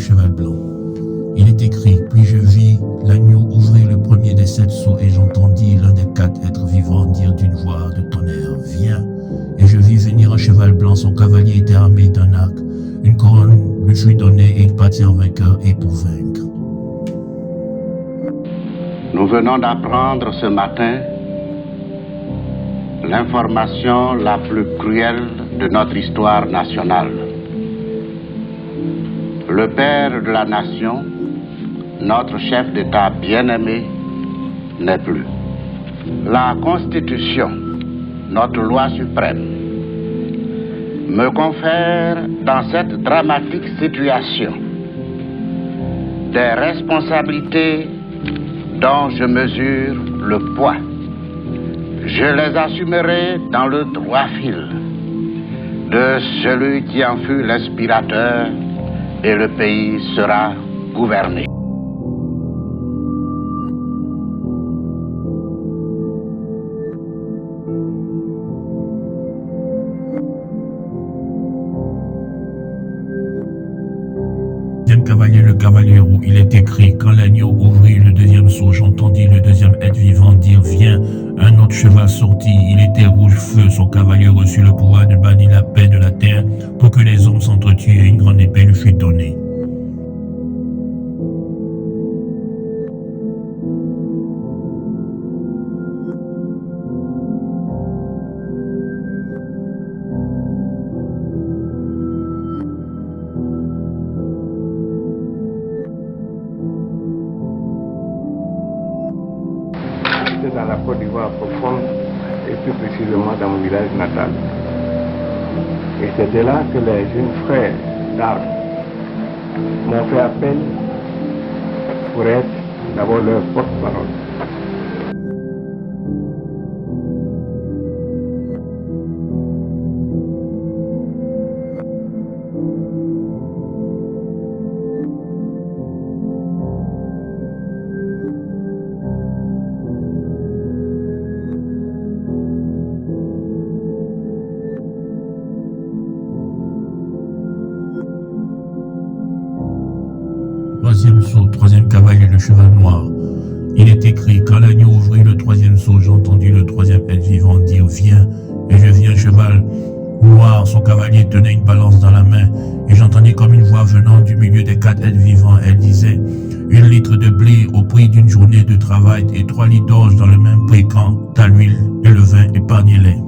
cheval blanc. Il est écrit, puis je vis l'agneau ouvrir le premier des 7 sceaux et j'entendis l'un des 4 êtres vivants dire d'une voix de tonnerre, viens. Et je vis venir un cheval blanc, son cavalier était armé d'un arc, une couronne lui fut donnée et il partit en vainqueur et pour vaincre. Nous venons d'apprendre ce matin l'information la plus cruelle de notre histoire nationale. Le père de la nation, notre chef d'État bien-aimé, n'est plus. La Constitution, notre loi suprême, me confère dans cette dramatique situation des responsabilités dont je mesure le poids. Je les assumerai dans le droit fil de celui qui en fut l'inspirateur et le pays sera gouverné. Cavalier, le cavalier roux, il est écrit, quand l'agneau ouvrit le deuxième sceau, j'entendis le deuxième être vivant dire, viens, un autre cheval sortit, il était rouge feu, son cavalier reçut le pouvoir de bannir la paix de la terre, pour que les hommes s'entretuent et une grande épée lui fut donnée. Dans la Côte d'Ivoire profonde et plus précisément dans mon village natal. Et c'était là que les jeunes frères d'armes m'ont fait appel pour être d'abord leur porte-parole. Troisième sceau, troisième cavalier, le cheval noir. Il est écrit, quand l'agneau ouvrit le troisième sceau, j'entendis le troisième être vivant dire, viens, et je vis un cheval noir, son cavalier tenait une balance dans la main, et j'entendis comme une voix venant du milieu des 4 êtres vivants, elle disait, 1 litre de blé au prix d'une journée de travail, et 3 litres d'orge dans le même prix quant à l'huile et le vin, épargnez-les.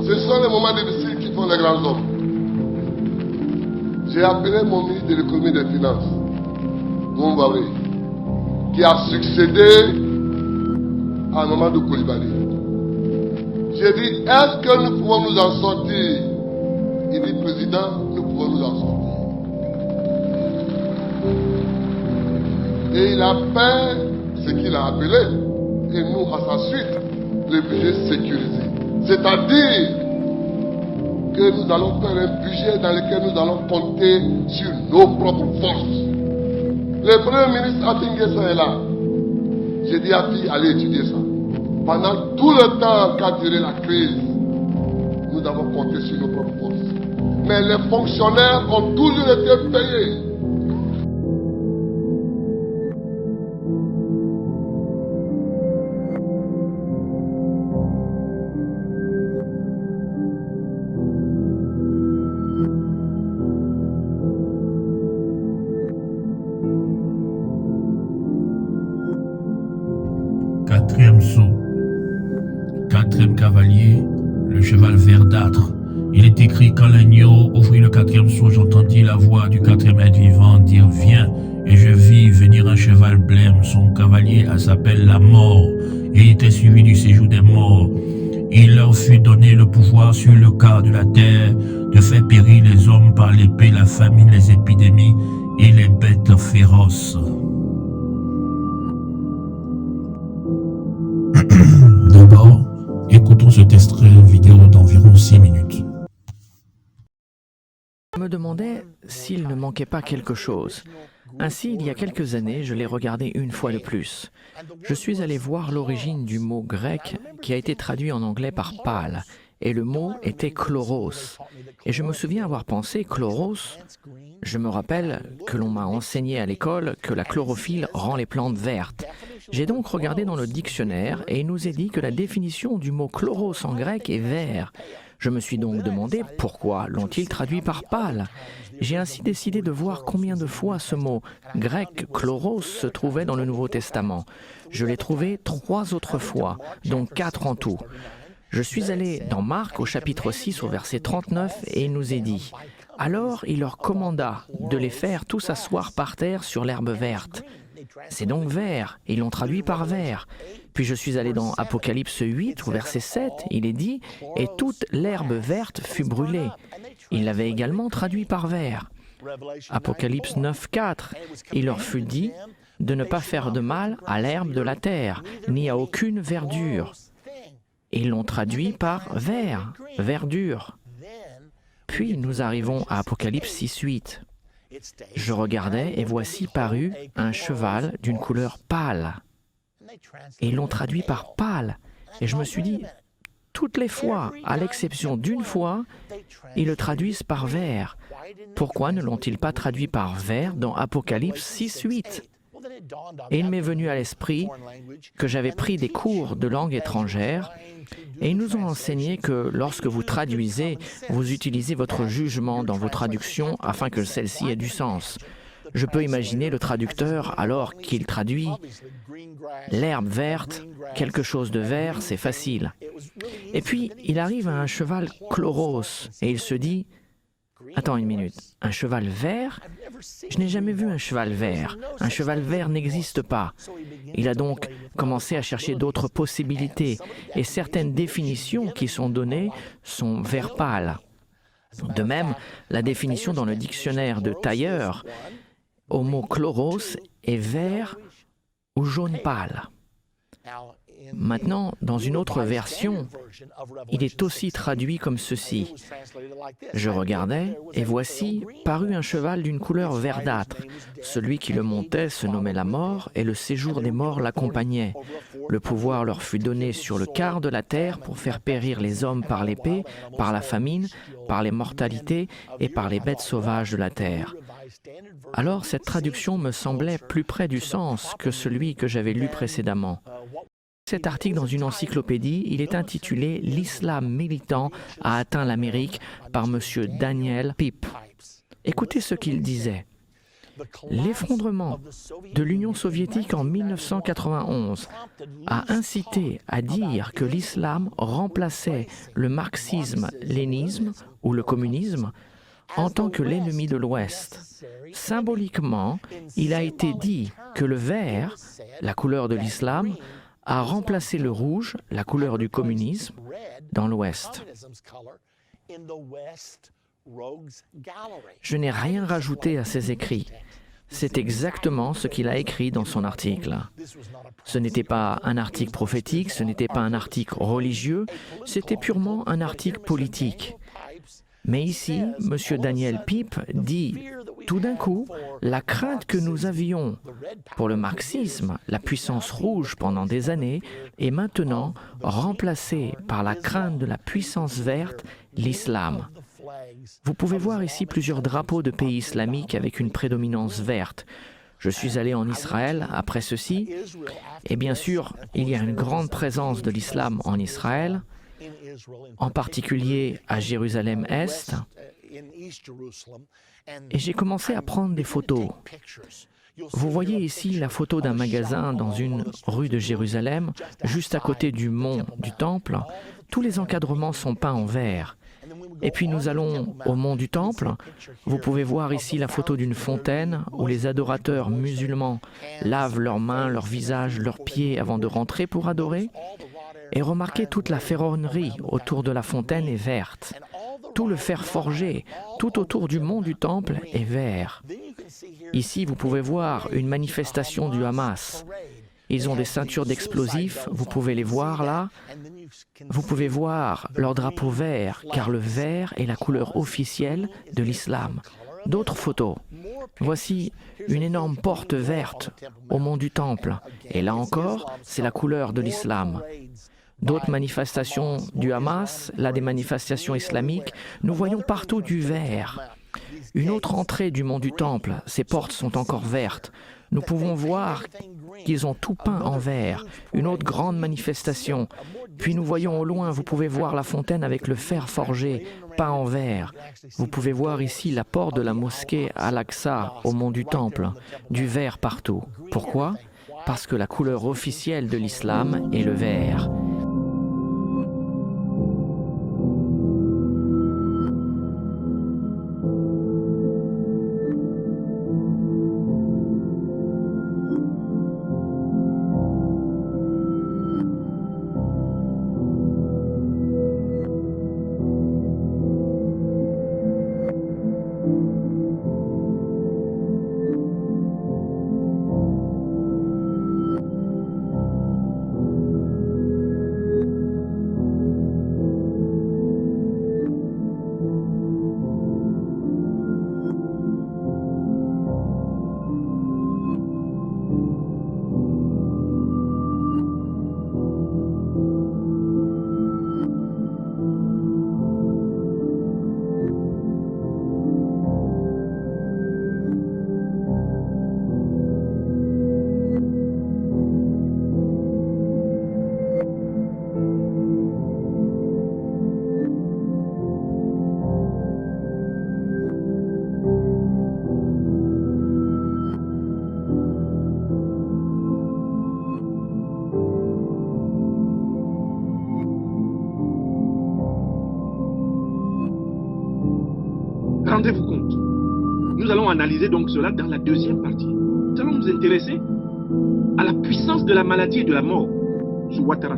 Ce sont les moments difficiles qui font les grands hommes. J'ai appelé mon ministre de l'économie et des finances, Moumbawé, qui a succédé à Mamadou Koulibaly. J'ai dit, est-ce que nous pouvons nous en sortir? Il dit, président, nous pouvons nous en sortir. Et il a fait ce qu'il a appelé, et nous, à sa suite, le budget sécurisé. C'est-à-dire que nous allons faire un budget dans lequel nous allons compter sur nos propres forces. Le Premier ministre Atingesa est là. J'ai dit à Pi, allez étudier ça. Pendant tout le temps qu'a duré la crise, nous avons compté sur nos propres forces. Mais les fonctionnaires ont toujours été payés. Quatrième sceau, quatrième cavalier, le cheval verdâtre. Il est écrit, quand l'agneau ouvrit le 4e sceau, j'entendis la voix du 4e être vivant dire, viens, et je vis venir un cheval blême, son cavalier s'appelle la mort, et il était suivi du séjour des morts. Il leur fut donné le pouvoir sur le quart de la terre de faire périr les hommes par l'épée, la famine, les épidémies et les bêtes féroces. D'abord, écoutons cet extrait vidéo d'environ 6 minutes. Je me demandais s'il ne manquait pas quelque chose. Ainsi, il y a quelques années, je l'ai regardé une fois de plus. Je suis allé voir l'origine du mot grec qui a été traduit en anglais par pâle, et le mot était chloros. Et je me souviens avoir pensé chloros. Je me rappelle que l'on m'a enseigné à l'école que la chlorophylle rend les plantes vertes. J'ai donc regardé dans le dictionnaire et il nous est dit que la définition du mot chloros en grec est vert. Je me suis donc demandé pourquoi l'ont-ils traduit par pâle. J'ai ainsi décidé de voir combien de fois ce mot grec chloros se trouvait dans le Nouveau Testament. Je l'ai trouvé 3 autres fois, donc 4 en tout. Je suis allé dans Marc au chapitre 6 au verset 39 et il nous est dit « Alors il leur commanda de les faire tous asseoir par terre sur l'herbe verte. » C'est donc vert, ils l'ont traduit par vert. Puis je suis allé dans Apocalypse 8 au verset 7, il est dit « Et toute l'herbe verte fut brûlée. » Il l'avait également traduit par vert. Apocalypse 9, 4, il leur fut dit de ne pas faire de mal à l'herbe de la terre, ni à aucune verdure. Et ils l'ont traduit par vert, verdure. Puis nous arrivons à Apocalypse 6, 8. Je regardais et voici parut un cheval d'une couleur pâle. Et ils l'ont traduit par pâle. Et je me suis dit, toutes les fois, à l'exception d'une fois, ils le traduisent par vert. Pourquoi ne l'ont-ils pas traduit par vert dans Apocalypse 6, 8 ? Et il m'est venu à l'esprit que j'avais pris des cours de langue étrangère et ils nous ont enseigné que lorsque vous traduisez, vous utilisez votre jugement dans vos traductions afin que celle-ci ait du sens. Je peux imaginer le traducteur alors qu'il traduit l'herbe verte, quelque chose de vert, c'est facile. Et puis il arrive à un cheval chloros et il se dit « Attends une minute, un cheval vert ? Je n'ai jamais vu un cheval vert. Un cheval vert n'existe pas. » Il a donc commencé à chercher d'autres possibilités et certaines définitions qui sont données sont vert pâle. De même, la définition dans le dictionnaire de Tailleur au mot chloros est vert ou jaune pâle. Maintenant, dans une autre version, il est aussi traduit comme ceci. Je regardais, et voici parut un cheval d'une couleur verdâtre. Celui qui le montait se nommait la mort, et le séjour des morts l'accompagnait. Le pouvoir leur fut donné sur le quart de la terre pour faire périr les hommes par l'épée, par la famine, par les mortalités et par les bêtes sauvages de la terre. Alors cette traduction me semblait plus près du sens que celui que j'avais lu précédemment. Cet article dans une encyclopédie, il est intitulé « L'islam militant a atteint l'Amérique » par M. Daniel Pip. Écoutez ce qu'il disait. L'effondrement de l'Union soviétique en 1991 a incité à dire que l'islam remplaçait le marxisme-lénisme ou le communisme en tant que l'ennemi de l'Ouest. Symboliquement, il a été dit que le vert, la couleur de l'islam, a remplacé le rouge, la couleur du communisme, dans l'Ouest. Je n'ai rien rajouté à ses écrits. C'est exactement ce qu'il a écrit dans son article. Ce n'était pas un article prophétique, ce n'était pas un article religieux, c'était purement un article politique. Mais ici, M. Daniel Pip dit, tout d'un coup, la crainte que nous avions pour le marxisme, la puissance rouge pendant des années, est maintenant remplacée par la crainte de la puissance verte, l'islam. Vous pouvez voir ici plusieurs drapeaux de pays islamiques avec une prédominance verte. Je suis allé en Israël après ceci, et bien sûr, il y a une grande présence de l'islam en Israël, en particulier à Jérusalem-Est, et j'ai commencé à prendre des photos. Vous voyez ici la photo d'un magasin dans une rue de Jérusalem, juste à côté du mont du Temple. Tous les encadrements sont peints en vert. Et puis nous allons au mont du Temple. Vous pouvez voir ici la photo d'une fontaine où les adorateurs musulmans lavent leurs mains, leurs visages, leurs pieds avant de rentrer pour adorer. Et remarquez, toute la ferronnerie autour de la fontaine est verte. Tout le fer forgé, tout autour du mont du Temple est vert. Ici, vous pouvez voir une manifestation du Hamas. Ils ont des ceintures d'explosifs, vous pouvez les voir là. Vous pouvez voir leur drapeau vert, car le vert est la couleur officielle de l'islam. D'autres photos. Voici une énorme porte verte au mont du Temple. Et là encore, c'est la couleur de l'islam. D'autres manifestations du Hamas, là des manifestations islamiques, nous voyons partout du vert. Une autre entrée du mont du Temple, ces portes sont encore vertes. Nous pouvons voir qu'ils ont tout peint en vert. Une autre grande manifestation. Puis nous voyons au loin, vous pouvez voir la fontaine avec le fer forgé, peint en vert. Vous pouvez voir ici la porte de la mosquée Al-Aqsa au mont du Temple, du vert partout. Pourquoi? Parce que la couleur officielle de l'islam est le vert. Rendez-vous compte. Nous allons analyser donc cela dans la deuxième partie. Nous allons nous intéresser à la puissance de la maladie et de la mort sur Ouattara.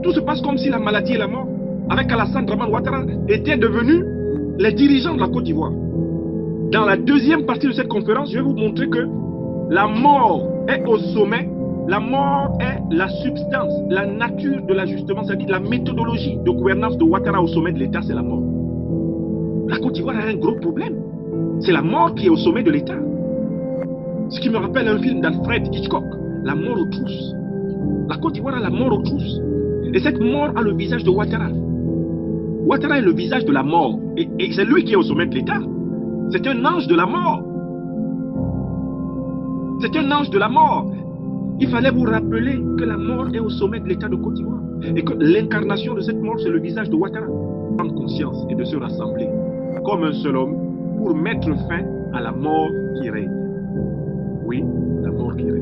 Tout se passe comme si la maladie et la mort, avec Alassane Dramane Ouattara, étaient devenus les dirigeants de la Côte d'Ivoire. Dans la deuxième partie de cette conférence, je vais vous montrer que la mort est au sommet. La mort est la substance, la nature de l'ajustement, c'est-à-dire la méthodologie de gouvernance de Ouattara au sommet de l'État, c'est la mort. La Côte d'Ivoire a un gros problème. C'est la mort qui est au sommet de l'État. Ce qui me rappelle un film d'Alfred Hitchcock, La mort aux trousses. La Côte d'Ivoire a la mort aux trousses. Et cette mort a le visage de Ouattara. Ouattara est le visage de la mort. Et c'est lui qui est au sommet de l'État. C'est un ange de la mort. C'est un ange de la mort. Il fallait vous rappeler que la mort est au sommet de l'État de Côte d'Ivoire. Et que l'incarnation de cette mort, c'est le visage de Ouattara. Prendre conscience et de se rassembler comme un seul homme pour mettre fin à la mort qui règne. Oui, la mort qui règne.